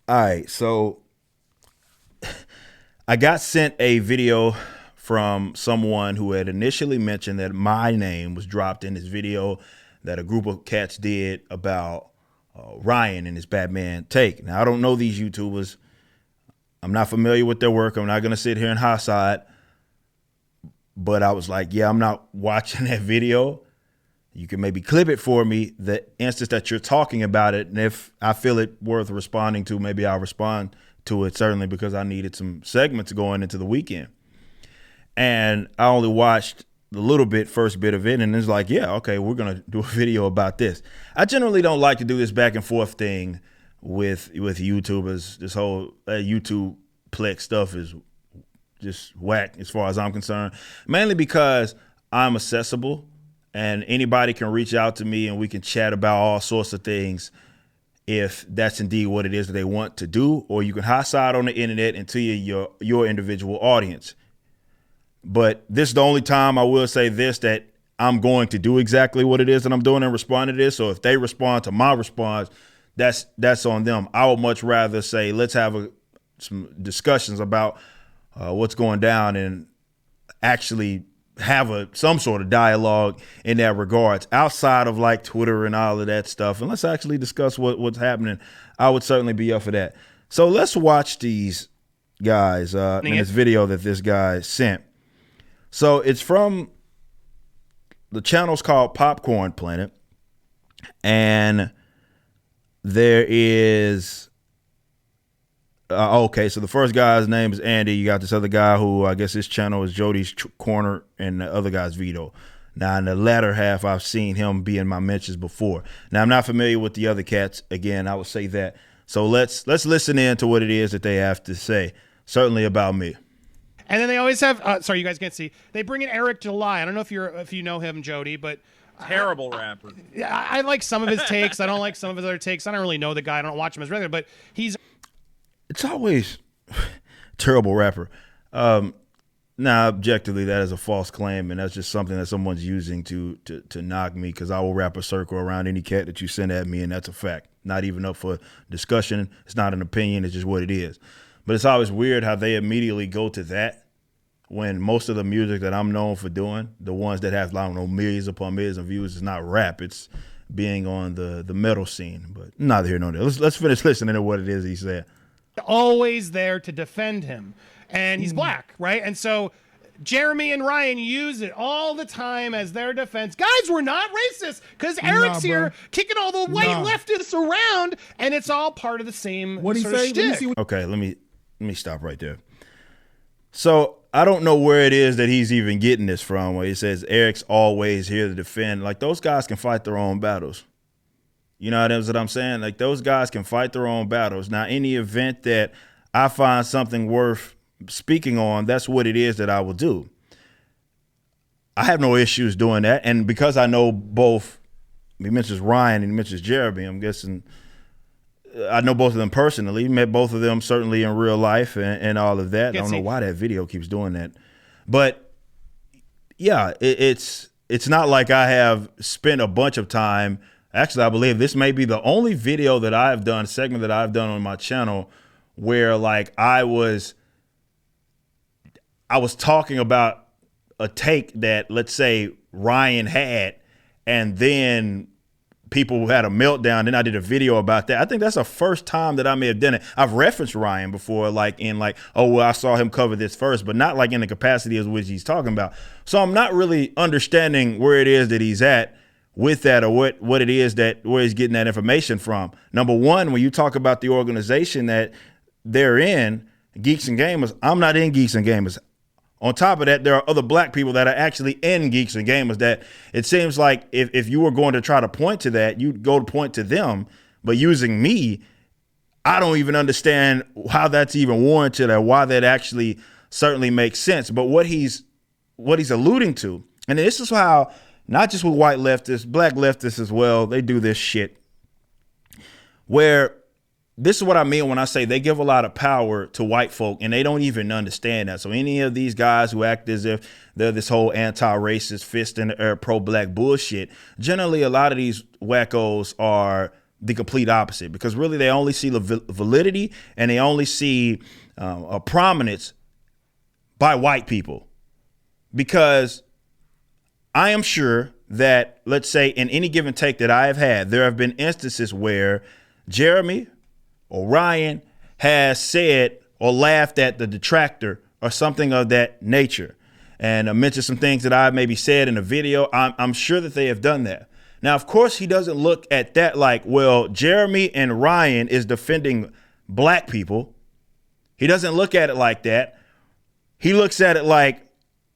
All right, so I got sent a video from someone who had initially mentioned that my name was dropped in this video that a group of cats did about Ryan and his Batman take. Now, I don't know these YouTubers. I'm not familiar with their work. I'm not going to sit here and high side. But I was like, yeah, I'm not watching that video. You can maybe clip it for me, the instance that you're talking about it. And if I feel it worth responding to, maybe I'll respond to it, certainly because I needed some segments going into the weekend. And I only watched the first bit of it, and it's like, yeah, okay, we're going to do a video about this. I generally don't like to do this back and forth thing with YouTubers. This whole YouTube plex stuff is just whack as far as I'm concerned, mainly because I'm accessible and anybody can reach out to me and we can chat about all sorts of things if that's indeed what it is that they want to do, or you can high side on the internet until your individual audience. But this is the only time I will say this, that I'm going to do exactly what it is that I'm doing and respond to this. So if they respond to my response, that's on them. I would much rather say, let's have some discussions about what's going down and actually have some sort of dialogue in that regards outside of like Twitter and all of that stuff. And let's actually discuss what's happening. I would certainly be up for that. So let's watch these guys in this video that this guy sent. So it's from the channel's called Popcorn Planet. And there is okay, so the first guy's name is Andy. You got this other guy who I guess his channel is Jody's Corner, and the other guy's Vito. Now, in the latter half, I've seen him be in my mentions before. Now, I'm not familiar with the other cats. Again, I would say that. So let's listen in to what it is that they have to say, certainly about me. And then they always have. Sorry, you guys can't see. They bring in Eric July. I don't know if you know him, Jody, but terrible rapper. I like some of his takes. I don't like some of his other takes. I don't really know the guy. I don't watch him as regular, but he's. It's always terrible rapper. Now, objectively, that is a false claim, and that's just something that someone's using to knock me, because I will wrap a circle around any cat that you send at me, and that's a fact. Not even up for discussion. It's not an opinion. It's just what it is. But it's always weird how they immediately go to that when most of the music that I'm known for doing, the ones that have, I don't know, millions upon millions of views, is not rap. It's being on the metal scene. But neither here nor there. Let's finish listening to what it is he said. Always there to defend him, and he's black, right? And so Jeremy and Ryan use it all the time as their defense. Guys, we're not racist, because Eric's here kicking all the white leftists around, and it's all part of the same sort of shtick. Okay, let me stop right there. So I don't know where it is that he's even getting this from, where he says Eric's always here to defend. Like, those guys can fight their own battles. You know what I'm saying? Like, those guys can fight their own battles. Now, any event that I find something worth speaking on, that's what it is that I will do. I have no issues doing that. And because I know both, he mentions Ryan and he mentions Jeremy, I'm guessing I know both of them personally, met both of them certainly in real life and all of that. I don't know why that video keeps doing that. But yeah, it's not like I have spent a bunch of time. Actually, I believe this may be the only video that I've done, segment that I've done on my channel, where like I was talking about a take that, let's say, Ryan had, and then people had a meltdown. Then I did a video about that. I think that's the first time that I may have done it. I've referenced Ryan before, like in like, oh, well, I saw him cover this first, but not like in the capacity as which he's talking about. So I'm not really understanding where it is that he's at with that, or what it is that where he's getting that information from. Number one, when you talk about the organization that they're in, Geeks and Gamers, I'm not in Geeks and Gamers. On top of that, there are other black people that are actually in Geeks and Gamers that it seems like if you were going to try to point to that, you'd go to point to them. But using me, I don't even understand how that's even warranted or why that actually certainly makes sense. But what he's alluding to, and this is how, not just with white leftists, black leftists as well, they do this shit, where this is what I mean when I say they give a lot of power to white folk and they don't even understand that. So any of these guys who act as if they're this whole anti-racist fist in the air, pro-black bullshit, generally a lot of these wackos are the complete opposite, because really they only see the validity and they only see a prominence by white people. Because I am sure that, let's say, in any given take that I have had, there have been instances where Jeremy or Ryan has said or laughed at the detractor or something of that nature, and mentioned some things that I maybe said in a video. I'm sure that they have done that. Now, of course, he doesn't look at that like, well, Jeremy and Ryan is defending black people. He doesn't look at it like that. He looks at it like,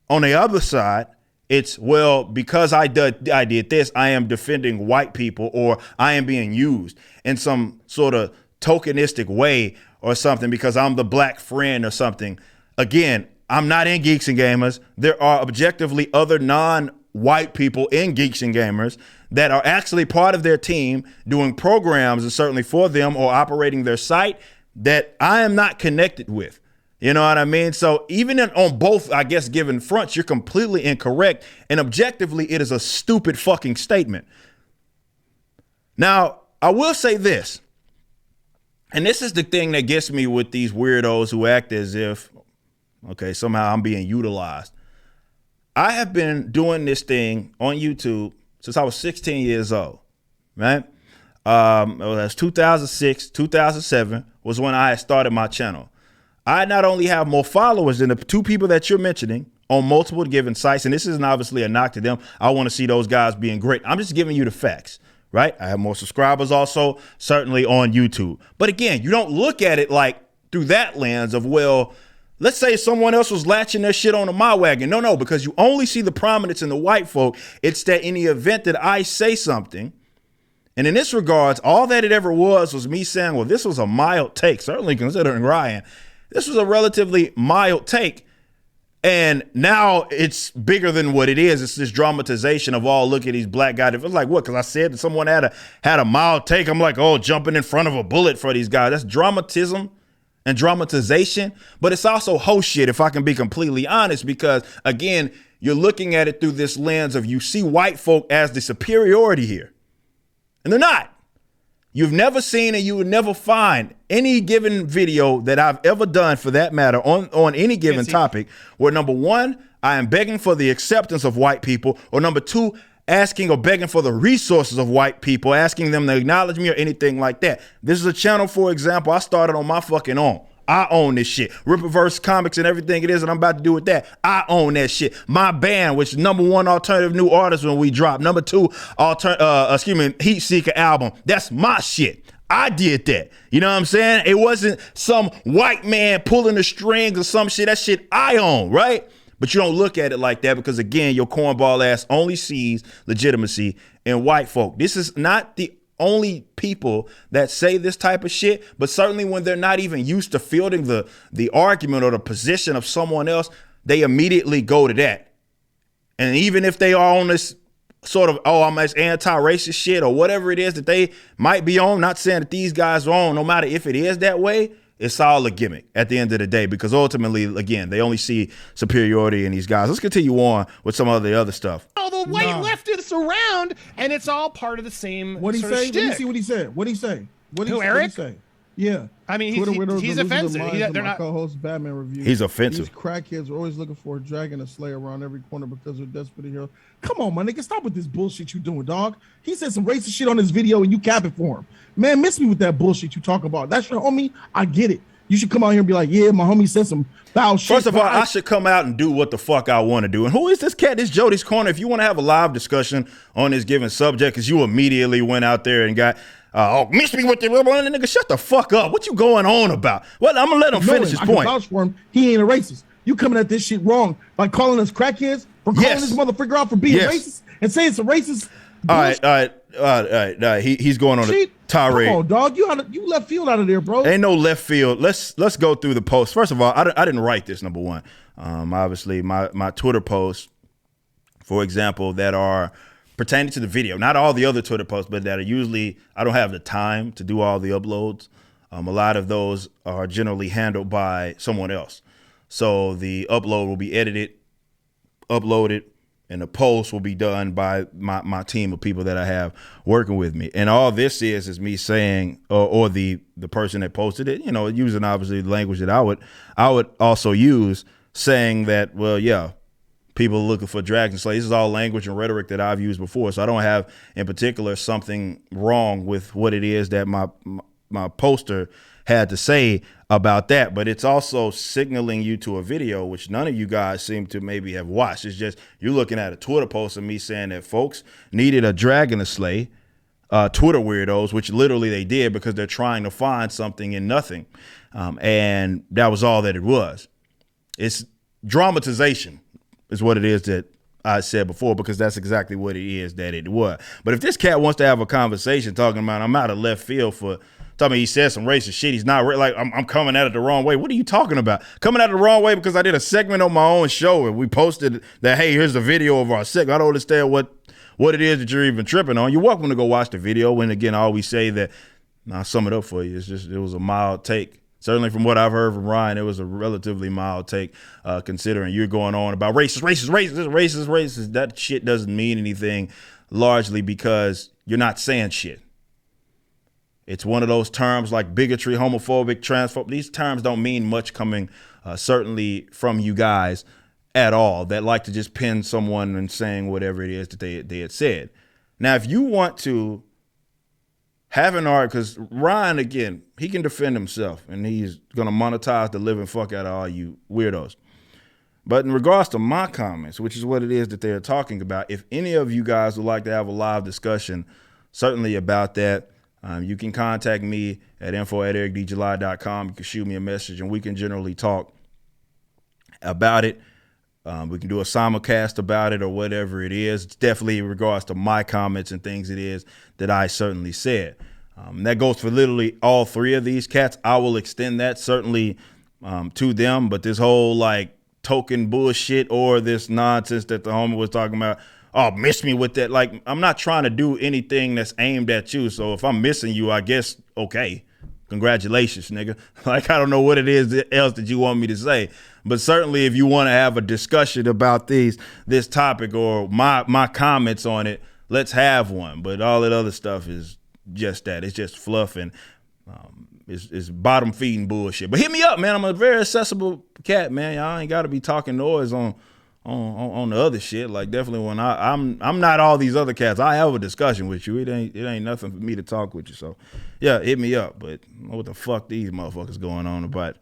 on the other side, it's, well, because I did this, I am defending white people, or I am being used in some sort of tokenistic way or something because I'm the black friend or something. Again, I'm not in Geeks and Gamers. There are objectively other non-white people in Geeks and Gamers that are actually part of their team doing programs, and certainly for them, or operating their site, that I am not connected with. You know what I mean? So even on both, I guess, given fronts, you're completely incorrect. And objectively, it is a stupid fucking statement. Now, I will say this, and this is the thing that gets me with these weirdos who act as if, okay, somehow I'm being utilized. I have been doing this thing on YouTube since I was 16 years old, right? That's 2006, 2007 was when I had started my channel. I not only have more followers than the two people that you're mentioning on multiple given sites, and this isn't obviously a knock to them. I want to see those guys being great. I'm just giving you the facts, right? I have more subscribers also, certainly on YouTube. But again, you don't look at it like through that lens of, well, let's say someone else was latching their shit onto my wagon. No, because you only see the prominence in the white folk. It's that in the event that I say something, and in this regards, all that it ever was me saying, well, this was a mild take, certainly considering Ryan. This was a relatively mild take. And now it's bigger than what it is. It's this dramatization of, oh, look at these black guys. It was like, what? Because I said that someone had a mild take. I'm like, oh, jumping in front of a bullet for these guys. That's dramatism and dramatization. But it's also ho shit, if I can be completely honest, because again, you're looking at it through this lens of, you see white folk as the superiority here. And they're not. You've never seen, and you would never find any given video that I've ever done, for that matter, on any given topic, where number one, I am begging for the acceptance of white people, or number two, asking or begging for the resources of white people, asking them to acknowledge me or anything like that. This is a channel, for example, I started on my fucking own. I own this shit. Rippaverse Comics and everything it is that I'm about to do with that, I own that shit. My band, which is number one alternative new artist when we drop. Number two, Heat Seeker album. That's my shit. I did that. You know what I'm saying? It wasn't some white man pulling the strings or some shit. That shit I own, right? But you don't look at it like that because, again, your cornball ass only sees legitimacy in white folk. This is not the only people that say this type of shit, but certainly when they're not even used to fielding the argument or the position of someone else, they immediately go to that. And even if they are on this sort of, oh, I'm as anti-racist shit or whatever it is that they might be on, not saying that these guys are on, no matter if it is that way, it's all a gimmick at the end of the day, because ultimately, again, they only see superiority in these guys. Let's continue on with some of the other stuff. All the white leftists around, and it's all part of the same. What he say? Let me see what he said. What he say? Who, Eric? What he say? Yeah. I mean, he's offensive. They're not. Co-host Batman review. He's offensive. These crackheads are always looking for a dragon to slay around every corner because they're desperate to hear. Come on, my nigga, stop with this bullshit you doing, dog. He said some racist shit on his video and you capping for him. Man, miss me with that bullshit you talking about. That's your homie. I get it. You should come out here and be like, yeah, my homie said some foul shit. First of all, I should come out and do what the fuck I want to do. And who is this cat? This Jody's Corner. If you want to have a live discussion on this given subject, because you immediately went out there and got, miss me with the nigga, shut the fuck up. What you going on about? Well, I'm going to let him finish his point. I can vouch for him. He ain't a racist. You coming at this shit wrong by calling us crackheads, for calling this motherfucker out for being racist and saying it's a racist. All right. He's going on a tirade. Come on, dog. You left field out of there, bro. Ain't no left field. Let's go through the post. First of all, I didn't write this, number one. Obviously, my Twitter posts, for example, that are pertaining to the video, not all the other Twitter posts, but that are usually, I don't have the time to do all the uploads. A lot of those are generally handled by someone else. So the upload will be edited, uploaded, and the post will be done by my team of people that I have working with me. And all this is me saying, or the person that posted it, you know, using obviously the language that I would also use, saying that, well, yeah, people looking for Dragon Slay. This is all language and rhetoric that I've used before. So I don't have in particular something wrong with what it is that my poster had to say about that, but it's also signaling you to a video, which none of you guys seem to maybe have watched. It's just you're looking at a Twitter post of me saying that folks needed a dragon to slay, Twitter weirdos, which literally they did because they're trying to find something in nothing. And that was all that it was. It's dramatization is what it is that I said before, because that's exactly what it is that it was. But if this cat wants to have a conversation talking about I'm out of left field for talking he said some racist shit, he's not like I'm coming at it the wrong way. What are you talking about? Coming at it the wrong way because I did a segment on my own show and we posted that, hey, here's the video of our segment. I don't understand what it is that you're even tripping on. You're welcome to go watch the video. And again, I always say that, I'll sum it up for you. It was a mild take. Certainly from what I've heard from Ryan, it was a relatively mild take, considering you're going on about racist. That shit doesn't mean anything, largely because you're not saying shit. It's one of those terms like bigotry, homophobic, transphobic. These terms don't mean much coming certainly from you guys at all, that like to just pin someone and saying whatever it is that they had said. Now, if you want to have an art, because Ryan, again, he can defend himself and he's going to monetize the living fuck out of all you weirdos. But in regards to my comments, which is what it is that they're talking about, if any of you guys would like to have a live discussion, certainly about that, you can contact me at info@ericdjuly.com. You can shoot me a message and we can generally talk about it. We can do a simulcast about it or whatever it is. It's definitely in regards to my comments and things it is that I certainly said. That goes for literally all three of these cats. I will extend that certainly to them. But this whole like token bullshit or this nonsense that the homie was talking about, oh, miss me with that. Like, I'm not trying to do anything that's aimed at you. So if I'm missing you, I guess, okay. Congratulations, nigga. Like, I don't know what it is else that you want me to say. But certainly if you want to have a discussion about this topic or my comments on it, let's have one. But all that other stuff is just that. It's just fluff and it's bottom feeding bullshit. But hit me up, man. I'm a very accessible cat, man. Y'all ain't got to be talking noise on the other shit. Like, definitely when I'm not all these other cats. I have a discussion with you. It ain't nothing for me to talk with you. So yeah, hit me up. But what the fuck these motherfuckers going on about?